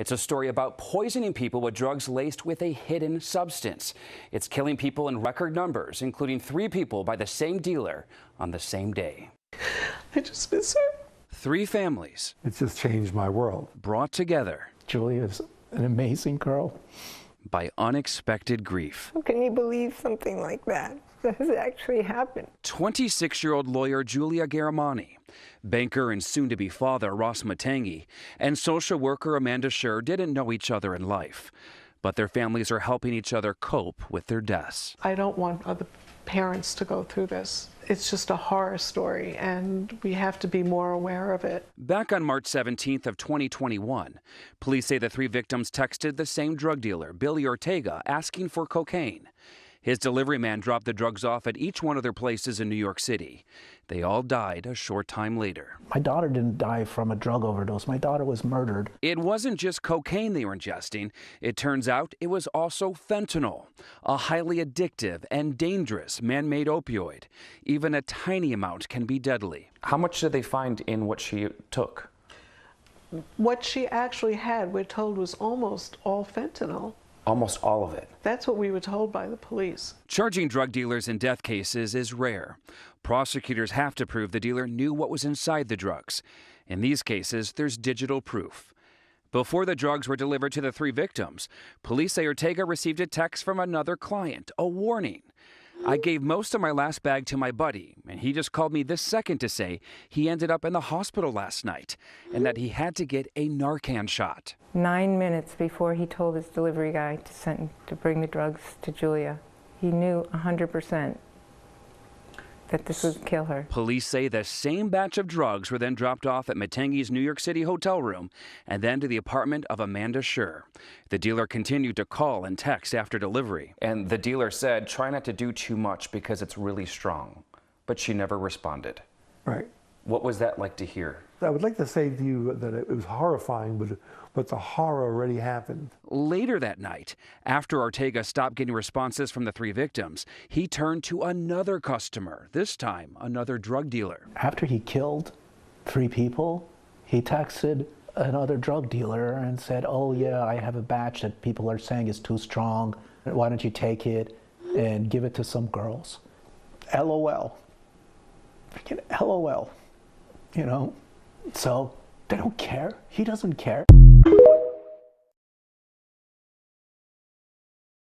It's a story about poisoning people with drugs laced with a hidden substance. It's killing people in record numbers, including 3 people by the same dealer on the same day. I just miss her. 3 families. It's just changed my world. Brought together. Julia's an amazing girl. By unexpected grief. How can you believe something like that has actually happened? 26-year-old lawyer Julia Garamani, banker and soon-to-be father Ross Matangi, and social worker Amanda Scher didn't know each other in life, but their families are helping each other cope with their deaths. I don't want other parents to go through this. It's just a horror story, and we have to be more aware of it. Back on March 17th of 2021, police say the 3 victims texted the same drug dealer, Billy Ortega, asking for cocaine. His delivery man dropped the drugs off at each one of their places in New York City. They all died a short time later. My daughter didn't die from a drug overdose. My daughter was murdered. It wasn't just cocaine they were ingesting. It turns out it was also fentanyl, a highly addictive and dangerous man-made opioid. Even a tiny amount can be deadly. How much did they find in what she took? What she actually had, we're told, was almost all fentanyl. Almost all of it. That's what we were told by the police. Charging drug dealers in death cases is rare. Prosecutors have to prove the dealer knew what was inside the drugs. In these cases, there's digital proof. Before the drugs were delivered to the 3 victims, police say Ortega received a text from another client, a warning. I gave most of my last bag to my buddy, and he just called me this second to say he ended up in the hospital last night and that he had to get a Narcan shot. 9 minutes before he told his delivery guy to bring the drugs to Julia, he knew 100% that this would kill her. Police say the same batch of drugs were then dropped off at Matangi's New York City hotel room and then to the apartment of Amanda Scher. The dealer continued to call and text after delivery. And the dealer said, try not to do too much because it's really strong. But she never responded. Right. What was that like to hear? I would like to say to you that it was horrifying, but the horror already happened. Later that night, after Ortega stopped getting responses from the 3 victims, he turned to another customer, this time another drug dealer. After he killed 3 people, he texted another drug dealer and said, oh yeah, I have a batch that people are saying is too strong. Why don't you take it and give it to some girls? LOL. Freaking LOL. You know? So they don't care. He doesn't care.